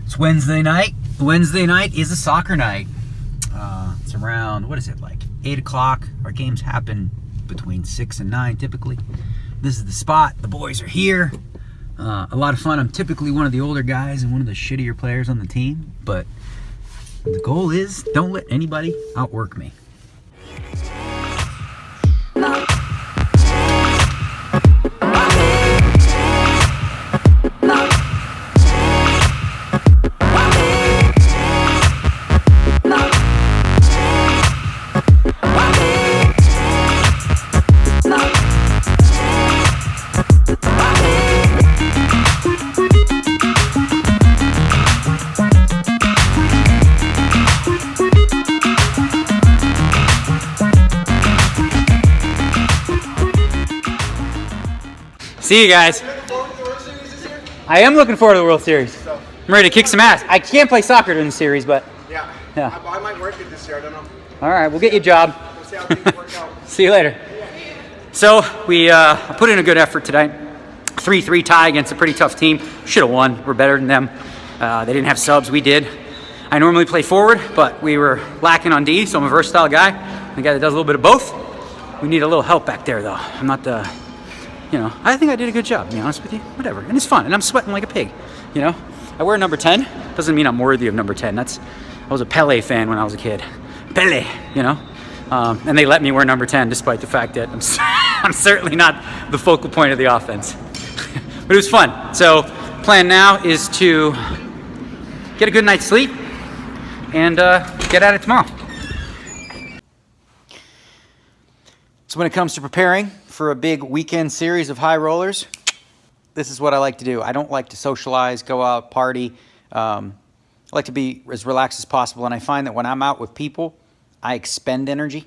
It's Wednesday night. Wednesday night is a soccer night. It's around, what is it, like 8 o'clock. Our games happen between 6 and 9 typically. This is the spot. The boys are here. A lot of fun. I'm typically one of the older guys and one of the shittier players on the team, but the goal is don't let anybody outwork me. See you guys. I am looking forward to the World Series. I'm ready to kick some ass. I can't play soccer during the series, but yeah. I might work it this year. I don't know. All right, we'll get you a job. We'll see how things work out. See you later. So we put in a good effort tonight. 3-3 tie against a pretty tough team. Should have won. We're better than them. They didn't have subs. We did. I normally play forward, but we were lacking on D, so I'm a versatile guy. I'm a guy that does a little bit of both. We need a little help back there, though. I'm not the... I think I did a good job, to be honest with you. Whatever. And it's fun. And I'm sweating like a pig, I wear number 10. Doesn't mean I'm worthy of number 10. I was a Pele fan when I was a kid. Pele, And they let me wear number 10 despite the fact that I'm certainly not the focal point of the offense. But it was fun. So plan now is to get a good night's sleep and get at it tomorrow. So when it comes to preparing for a big weekend series of high rollers, this is what I like to do. I don't like to socialize, go out, party. I like to be as relaxed as possible, and I find that when I'm out with people, I expend energy.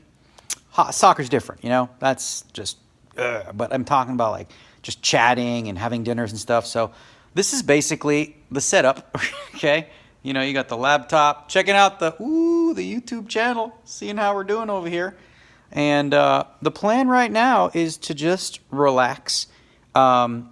Soccer's different, That's just, but I'm talking about like just chatting and having dinners and stuff. So this is basically the setup, okay? You got the laptop, checking out the YouTube channel, seeing how we're doing over here. And the plan right now is to just relax. I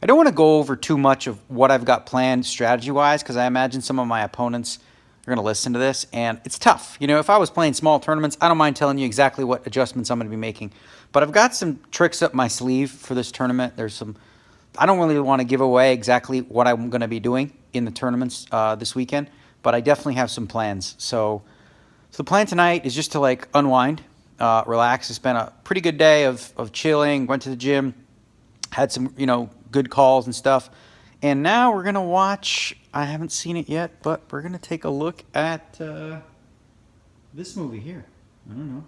don't want to go over too much of what I've got planned strategy-wise because I imagine some of my opponents are going to listen to this. And it's tough. If I was playing small tournaments, I don't mind telling you exactly what adjustments I'm going to be making. But I've got some tricks up my sleeve for this tournament. I don't really want to give away exactly what I'm going to be doing in the tournaments this weekend. But I definitely have some plans. So the plan tonight is just to unwind. Relax. It's been a pretty good day of chilling, went to the gym, had some, good calls and stuff. And now we're going to watch, I haven't seen it yet, but we're going to take a look at this movie here. I don't know.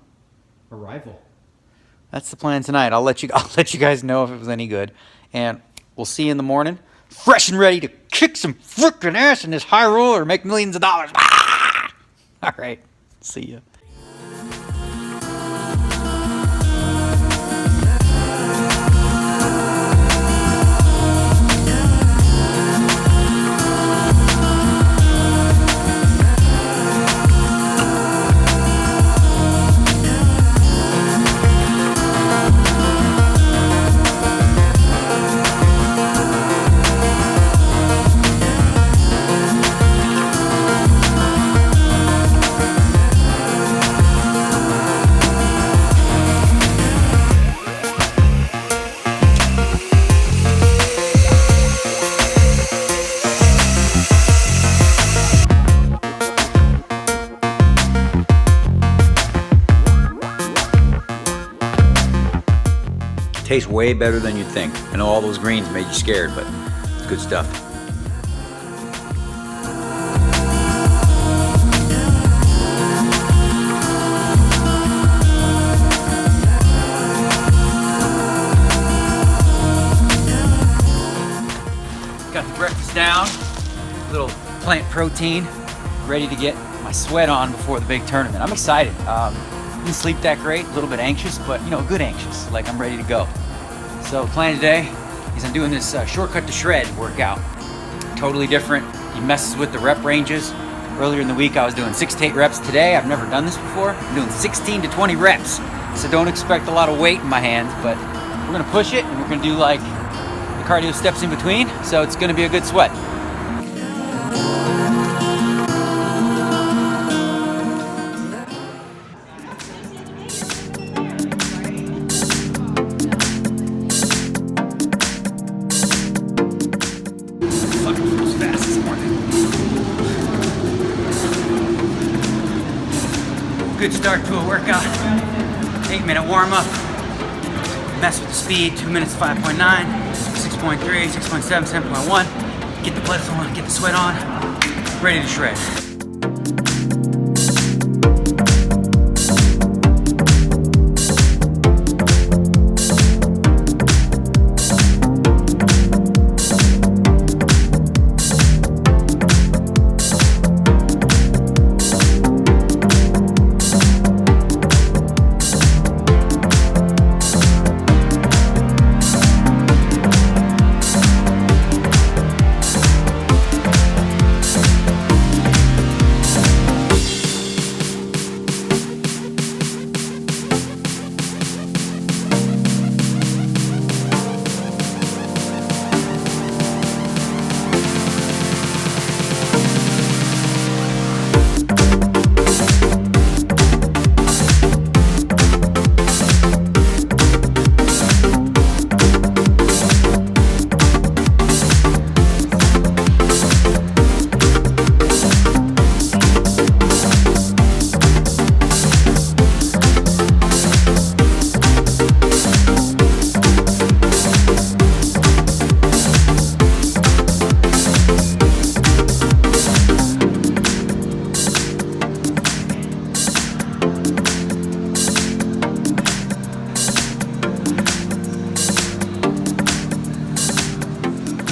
Arrival. That's the plan tonight. I'll let you guys know if it was any good. And we'll see you in the morning, fresh and ready to kick some freaking ass in this high roller and make millions of dollars. All right. See ya. Tastes way better than you'd think. I know all those greens made you scared, but it's good stuff. Got the breakfast down, little plant protein, ready to get my sweat on before the big tournament. I'm excited. Didn't sleep that great, a little bit anxious, but good anxious, like I'm ready to go. So the plan today is I'm doing this shortcut to shred workout. Totally different. He messes with the rep ranges. Earlier in the week I was doing 6 to 8 reps. Today I've never done this before. I'm doing 16 to 20 reps. So don't expect a lot of weight in my hands, but we're gonna push it and we're gonna do like the cardio steps in between. So it's gonna be a good sweat. Good start to a workout. 8-minute warm up. Mess with the speed. 2 minutes 5.9, 6.3, 6.7, 7.1. Get the blood flowing, get the sweat on. Ready to shred.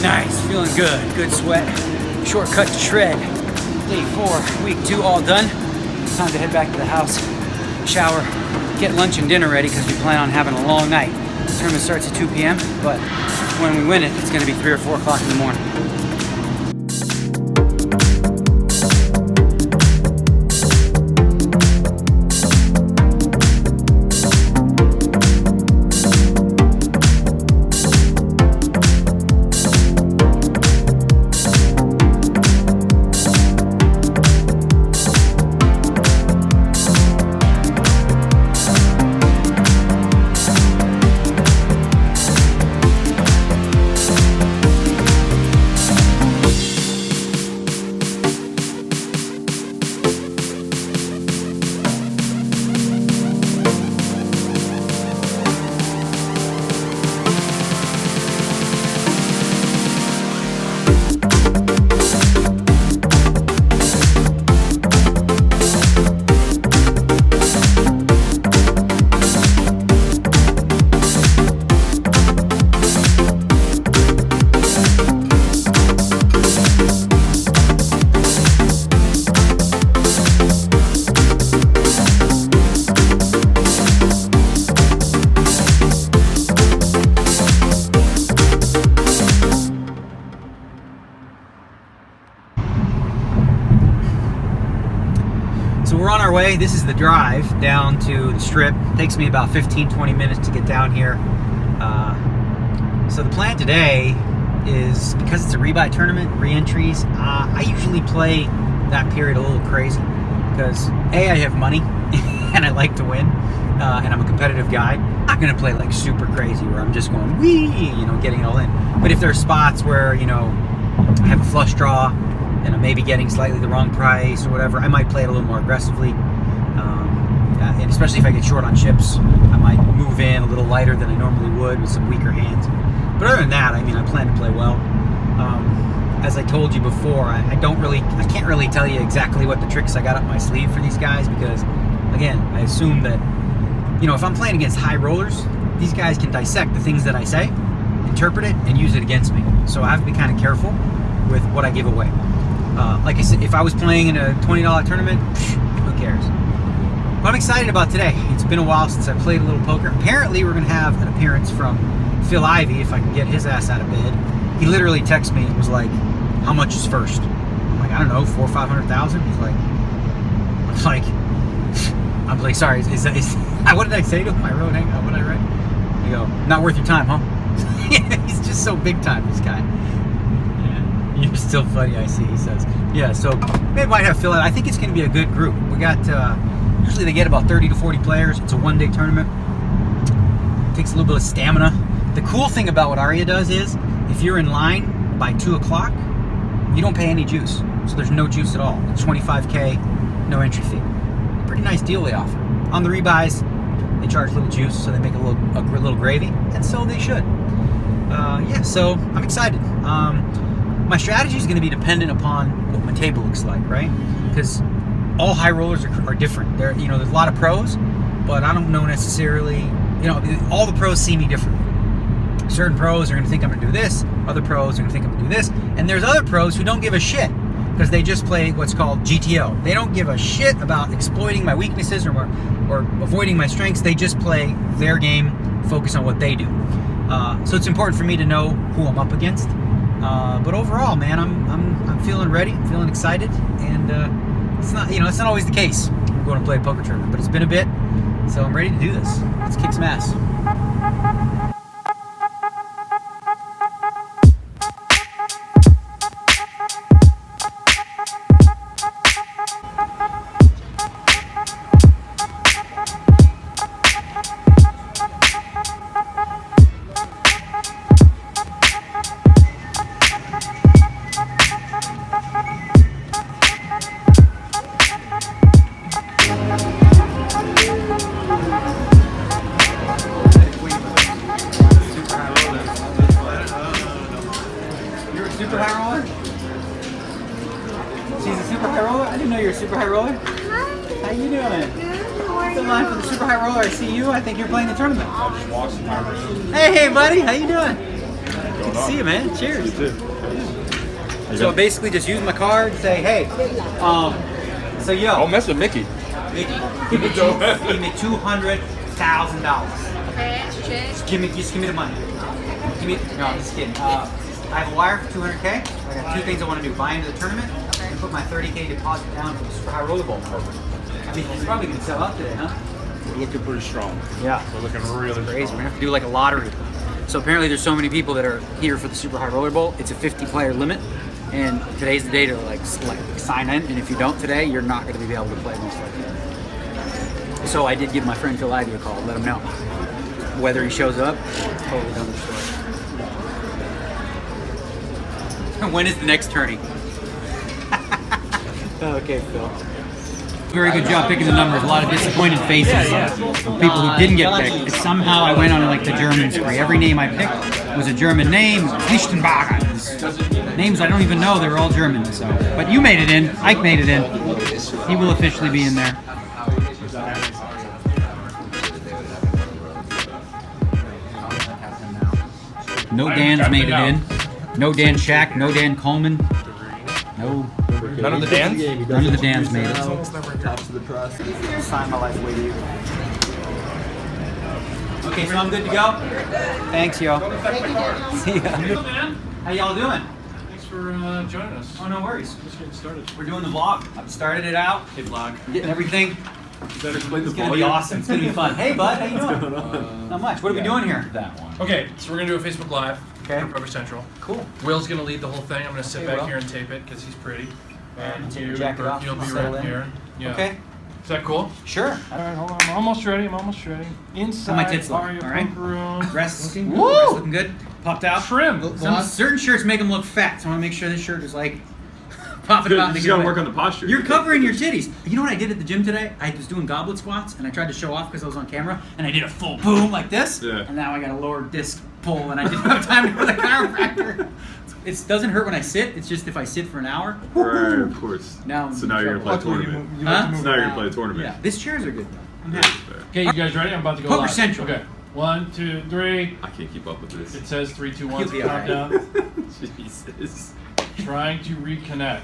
Nice, feeling good. Good sweat. Shortcut to shred. Day 4, week 2 all done. Time to head back to the house, shower, get lunch and dinner ready because we plan on having a long night. The tournament starts at 2 p.m., but when we win it, it's going to be 3 or 4 o'clock in the morning. So we're on our way. This is the drive down to the strip. It takes me about 15-20 minutes to get down here. So the plan today is, because it's a rebuy tournament, re-entries, I usually play that period a little crazy because A, I have money and I like to win, and I'm a competitive guy. I'm not gonna play like super crazy where I'm just going wee, getting it all in. But if there are spots where, I have a flush draw and I'm maybe getting slightly the wrong price or whatever, I might play it a little more aggressively. And especially if I get short on chips, I might move in a little lighter than I normally would with some weaker hands. But other than that, I plan to play well. As I told you before, I can't really tell you exactly what the tricks I got up my sleeve for these guys because, again, I assume that, if I'm playing against high rollers, these guys can dissect the things that I say, interpret it, and use it against me. So I have to be kind of careful with what I give away. Like I said, if I was playing in a $20 tournament, who cares? But I'm excited about today. It's been a while since I played a little poker. Apparently, we're going to have an appearance from Phil Ivey, if I can get his ass out of bed. He literally texted me and was like, how much is first? I'm like, I don't know, 400,000 or 500,000? He's like, I'm like, sorry, what did I say to him? I wrote, hang on, what did I write? You go, not worth your time, huh? He's just so big time, this guy. Yeah, you're still funny, I see, he says. Yeah, so maybe might have Phil out. I think it's going to be a good group. We got, usually they get about 30 to 40 players. It's a one-day tournament. It takes a little bit of stamina. The cool thing about what Aria does is, if you're in line by 2 o'clock, you don't pay any juice. So there's no juice at all. It's $25K, no entry fee. pretty nice deal they offer. On the rebuys, they charge a little juice, so they make a little gravy, and so they should. Yeah, so I'm excited. My strategy is going to be dependent upon what my table looks like, right? Because all high rollers are different. There's a lot of pros, but I don't know necessarily. All the pros see me differently. Certain pros are going to think I'm going to do this. Other pros are going to think I'm going to do this. And there's other pros who don't give a shit because they just play what's called GTO. They don't give a shit about exploiting my weaknesses or avoiding my strengths. They just play their game, focus on what they do. So it's important for me to know who I'm up against. But overall, man, I'm feeling ready. I'm feeling excited, and it's not always the case. I'm going to play a poker tournament, but it's been a bit, so I'm ready to do this. Let's kick some ass. Super high roller? She's a super high roller? I didn't know you were a super high roller. Hi. How you doing? Good. How are Still you? line for the super high roller. I see you. I think you're playing the tournament. I just walked some time. Hey, buddy. How you doing? Good to see you, man. Cheers. So I basically just use my card and say, hey, so yo, Don't mess with Mickey. Mickey, give me $200,000. Okay, check. Just give me the money. No, I'm just kidding. I have a wire for $200K. I got two things I want to do: buy into the tournament and put my $30K deposit down for the super high rollerball program. I mean, it's probably going to sell out today, huh? We're looking pretty strong. Yeah. We're looking really Crazy. We're strong. gonna have to do like a lottery. So apparently there's so many people that are here for the Super High Roller Bowl. It's a 50-player limit, and today's the day to like sign in. And if you don't today, you're not going to be able to play most likely. So I did give my friend Phil Ivey a call, let him know. Whether he shows up, totally another story. When is the next tourney? Okay, Phil. Very good job picking the numbers. A lot of disappointed faces. People who didn't get picked. Somehow I went on like the German spree. Every name I picked was a German name. Lichtenbach. Names I don't even know. They were all German. So, but you made it in. Ike made it in. He will officially be in there. No Dan's made it in. No Dan Shack. No Dan Coleman. No. None of the Dans? None of the Dans made it. Tops of the press. Sign my life away to you. Okay, so I'm good to go? Thanks, yo. See ya. How y'all doing? Thanks for joining us. Oh, no worries. Just getting started. We're doing the vlog. I've started it out. Hey, vlog. Getting everything. Better explain the It's gonna be awesome. It's gonna be fun. Hey, bud. How you doing? Not much. What are we doing here? That one. Okay, so we're gonna do a Facebook Live Okay. for Poker Central. Cool. Will's gonna lead the whole thing. I'm gonna sit Hey, back Will. here and tape it because he's pretty. And take you, your jacket off. you'll be Settle right in. here. Yeah. Okay. Is that cool? Sure. All right, hold on. I'm almost ready. Inside my tits look, Aria all right? Poker Room. Breasts looking good. Woo! Breasts looking good. Popped out. Trim. Certain shirts make them look fat, so I want to make sure this shirt is like popping Good, out. you and just gotta making it work fit. on the posture. You're covering your titties. You know what I did at the gym today? I was doing goblet squats, and I tried to show off because I was on camera, and I did a full boom like this, Yeah. and now I got a lower disc pull, and I didn't have time to go to the chiropractor. It doesn't hurt when I sit. It's just if I sit for an hour. Right, of course. Now I'm So in now you're gonna trouble. play a tournament. Huh? So now you're gonna play a tournament. Yeah, these chairs are good though. I'm happy. Okay, you guys ready? I'm about to go Poker live. Central. Okay. 1, 2, 3. I can't keep up with this. It says 3, 2, 1. You'll be all right. Countdown. Jesus. Trying to reconnect.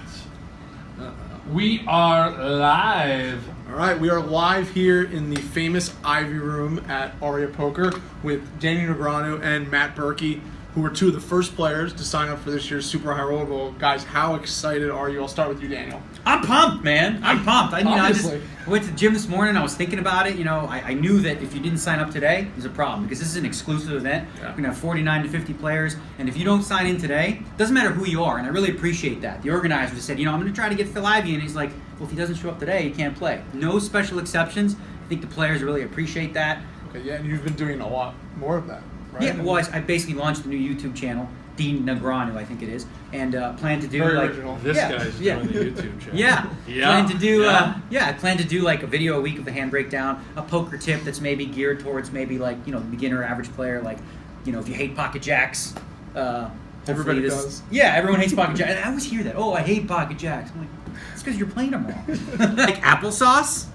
We are live. All right, we are live here in the famous Ivy Room at Aria Poker with Danny Negreanu and Matt Berkey, who were two of the first players to sign up for this year's Super High Roller Bowl. Guys, how excited are you? I'll start with you, Daniel. I'm pumped, man. I'm pumped. I Obviously. went to the gym this morning. I was thinking about it. I knew that if you didn't sign up today, there's a problem because this is an exclusive event. Yeah. We're gonna have 49 to 50 players, and if you don't sign in today, doesn't matter who you are. And I really appreciate that. The organizer just said, I'm gonna try to get Phil Ivey, and he's like, well, if he doesn't show up today, he can't play. No special exceptions. I think the players really appreciate that. Okay, yeah, and you've been doing a lot more of that, right? Yeah, well, I basically launched a new YouTube channel Negreanu, I think it is, and plan to do Very like original. This yeah, guy's yeah. doing the YouTube channel. Yeah. Yeah. Plan to do Yeah. I plan to do like a video a week of the hand breakdown, a poker tip that's maybe geared towards maybe like, you know, beginner average player, like, you know, if you hate pocket jacks, hopefully Everybody this, does. Yeah, everyone hates pocket jacks. And I always hear that. Oh, I hate pocket jacks. I'm like, it's because you're playing them wrong. Like applesauce?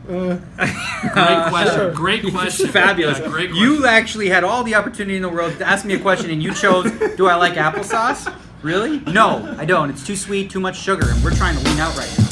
Great question. Sure. Great question. Fabulous. Yeah, great question. You actually had all the opportunity in the world to ask me a question, and you chose, do I like applesauce? Really? No, I don't. It's too sweet, too much sugar, and we're trying to lean out right now.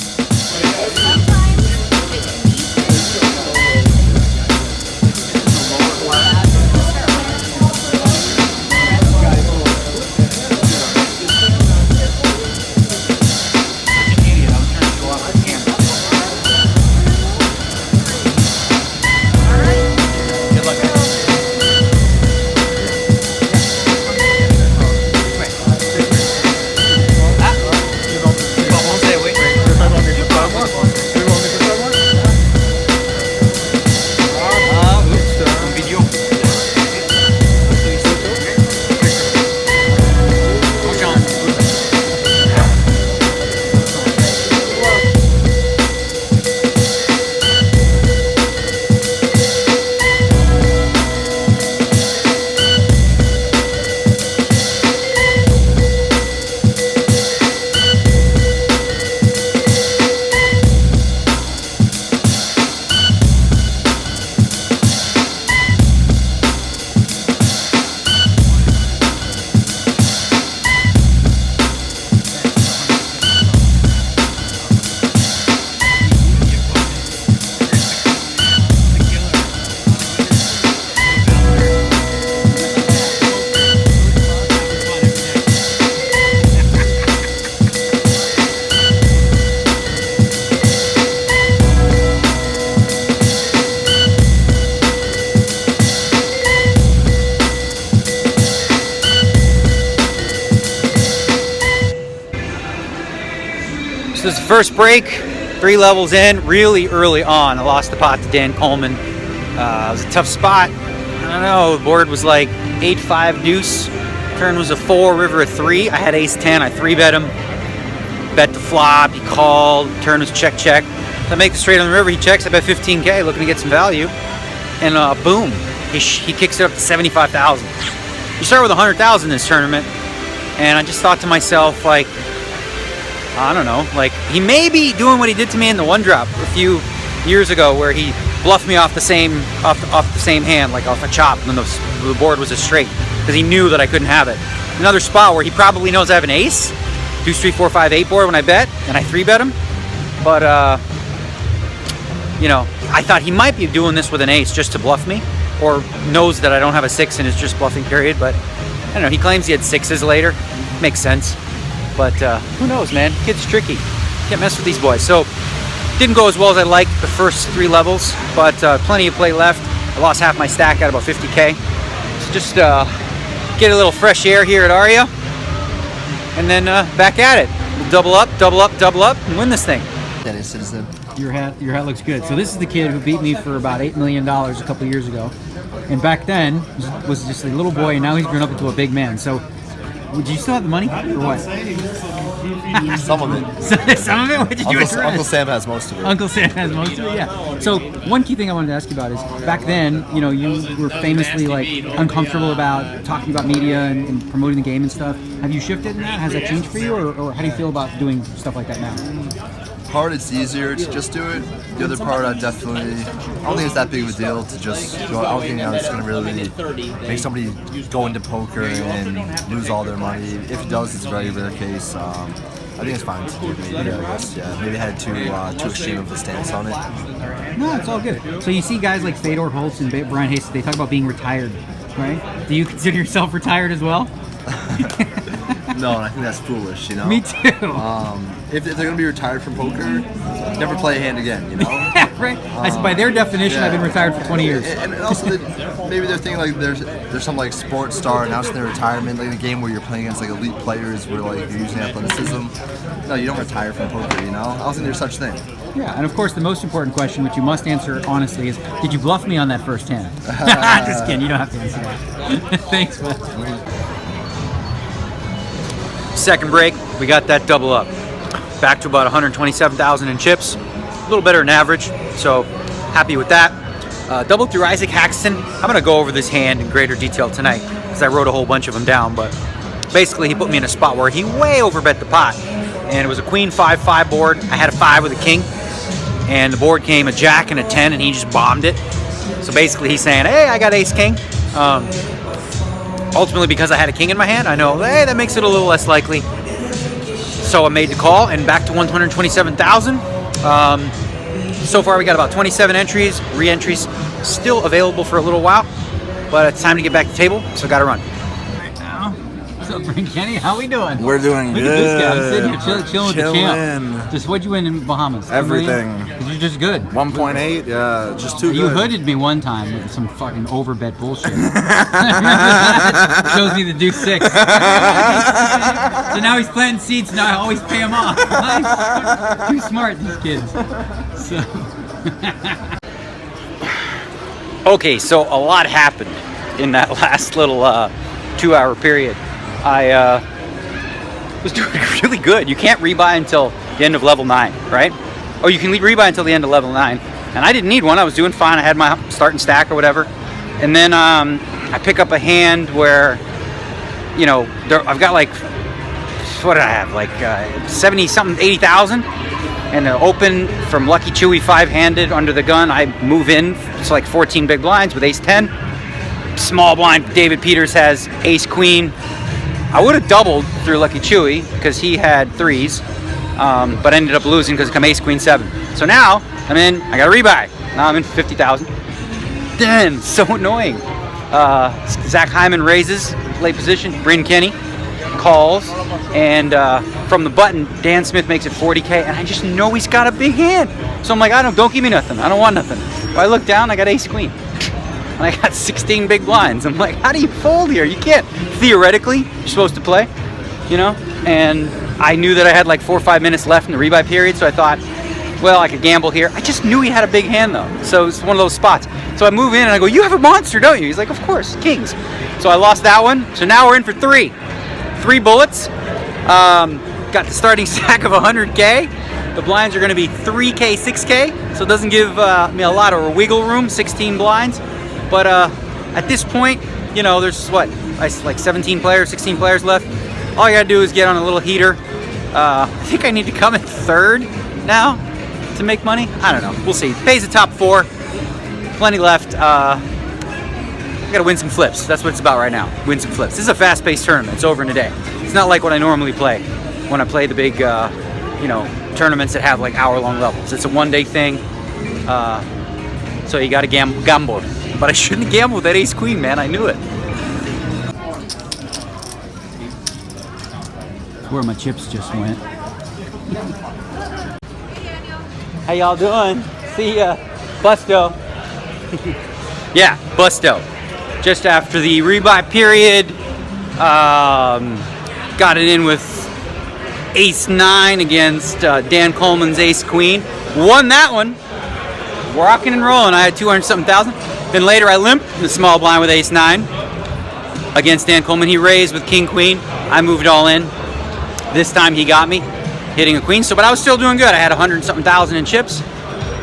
So this is the first break, 3 levels in, really early on. I lost the pot to Dan Coleman. It was a tough spot. I don't know, the board was like 8-5 deuce. Turn was a 4, river a 3. I had ace 10, I 3-bet him. Bet the flop, he called, turn was check. So I make the straight on the river, he checks, I bet 15K, looking to get some value. And boom, he kicks it up to 75,000. You start with 100,000 in this tournament, and I just thought to myself, like, I don't know, like, he may be doing what he did to me in the one drop a few years ago, where he bluffed me off the same hand, like off a chop, when the board was a straight, because he knew that I couldn't have it. Another spot where he probably knows I have an ace, deuce 3, 4, 5, 8 board when I bet, and I 3-bet him. But you know, I thought he might be doing this with an ace just to bluff me, or knows that I don't have a 6 and is just bluffing, period. But I don't know, he claims he had 6s later. Makes sense. But who knows, man? Kid's tricky. Can't mess with these boys. So didn't go as well as I liked the first 3 levels, but plenty of play left. I lost half my stack at about 50K. So just get a little fresh air here at Aria, and then back at it. We'll double up, and win this thing. Dennis Citizen. Your hat looks good. So this is the kid who beat me for about $8 million a couple years ago, and back then was just a little boy, and now he's grown up into a big man. So, would you still have the money or what? Some of it. Some of it. What did you interest? Uncle Sam has most of it. Uncle Sam has most of it. Yeah. So one key thing I wanted to ask you about is back then, you know, you were famously like uncomfortable about talking about media and promoting the game and stuff. Have you shifted in that? Has that changed for you, or how do you feel about doing stuff like that now? Part it's easier to just do it. The other part, I don't think it's that big of a deal to just go. I don't think it's going to really make somebody go into poker and lose all their money. If it does, it's a very rare case. I think it's fine to do maybe, I guess. Yeah, maybe I had too extreme of a stance on it. No, it's all good. So you see guys like Fedor Holtz and Brian Hayes, they talk about being retired, right? Do you consider yourself retired as well? No, and I think that's foolish, you know? Me too. If they're going to be retired from poker, never play a hand again, you know? Yeah, right. By their definition, yeah. I've been retired for 20 years. And also, maybe they're thinking like there's some like sports star announcing their retirement, like a game where you're playing against like elite players where like you're using athleticism. No, you don't retire from poker, you know? I don't think there's such thing. Yeah, and of course the most important question, which you must answer honestly, is did you bluff me on that first hand? Just kidding, you don't have to answer that. Thanks, man. Second break, we got that double up. Back to about 127,000 in chips. A little better than average, so happy with that. Double through Isaac Haxton. I'm going to go over this hand in greater detail tonight because I wrote a whole bunch of them down, but basically he put me in a spot where he way overbet the pot. And it was a queen 5-5 board. I had a 5 with a king, and the board came a jack and a 10, and he just bombed it. So basically he's saying, hey, I got ace king. Ultimately, because I had a king in my hand, I know, hey, that makes it a little less likely. So I made the call, and back to 127,000. So far, we got about 27 entries, re-entries still available for a little while, but it's time to get back to the table, so got to run. What's up, Frank Kenny? How we doing? We're doing Look good. at this guy. I'm sitting here chilling with the champ. Chillin'. Just what'd you win in Bahamas? Everything. Because you're just good. 1.8, yeah, just too You good. hooded me one time with some fucking overbet bullshit. Remember that? Shows me the deuce 6. So now he's planting seeds. Now I always pay him off. Too smart, these kids. So. Okay, so a lot happened in that last little 2-hour period. I was doing really good. You can't rebuy until the end of level 9, right? Oh, you can rebuy until the end of level 9. And I didn't need one. I was doing fine. I had my starting stack or whatever. And then I pick up a hand where, you know, I've got like, what did I have? Like 70-something, 80,000. And open from Lucky Chewy 5-handed under the gun. I move in. It's like 14 big blinds with ace 10. Small blind, David Peters has ace queen. I would have doubled through Lucky Chewy because he had 3s, but ended up losing because it come ace queen 7. So now I'm in, I got a rebuy. Now I'm in 50,000. Then, so annoying. Zach Hyman raises, late position. Bryn Kenny calls, and from the button, Dan Smith makes it 40K, and I just know he's got a big hand. So I'm like, don't give me nothing. I don't want nothing. But I look down, I got ace queen. And I got 16 big blinds. I'm like, how do you fold here? You can't. Theoretically, you're supposed to play, you know? And I knew that I had like 4 or 5 minutes left in the rebuy period, so I thought, well, I could gamble here. I just knew he had a big hand, though. So it's one of those spots. So I move in, and I go, you have a monster, don't you? He's like, of course, kings. So I lost that one. So now we're in for 3. 3 bullets. Got the starting stack of 100K. The blinds are going to be 3K, 6K. So it doesn't give me a lot of wiggle room, 16 blinds. But at this point, you know, there's what, like 17 players, 16 players left. All you gotta do is get on a little heater. I think I need to come in 3rd now to make money. I don't know. We'll see. Pays the top 4. Plenty left. I gotta win some flips. That's what it's about right now. Win some flips. This is a fast-paced tournament. It's over in a day. It's not like what I normally play when I play the big, you know, tournaments that have like hour-long levels. It's a one-day thing. So you gotta gamble. But I shouldn't gamble with that ace queen, man. I knew it. Where my chips just went. How y'all doing? See ya. Busto. Yeah, Busto. Just after the rebuy period, got it in with ace 9 against Dan Coleman's ace queen. Won that one. Rocking and rolling. I had 200-something thousand. Then later I limped in the small blind with ace 9 against Dan Coleman. He raised with king queen. I moved all in. This time he got me hitting a queen. So, but I was still doing good. I had 100-something thousand in chips.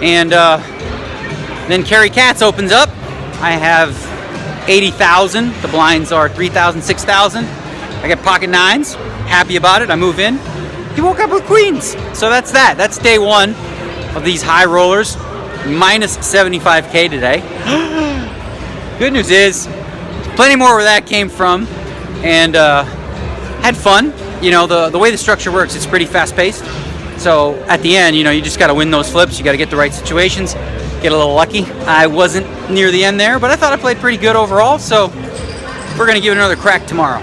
And then Kerry Katz opens up. I have 80,000. The blinds are 3,000, 6,000. I get pocket 9s. Happy about it. I move in. He woke up with queens. So that's that. That's day 1 of these high rollers. Minus 75K today. Good news is, plenty more where that came from, and had fun. You know, the way the structure works, it's pretty fast-paced. So at the end, you know, you just got to win those flips. You got to get the right situations, get a little lucky. I wasn't near the end there, but I thought I played pretty good overall. So we're gonna give it another crack tomorrow.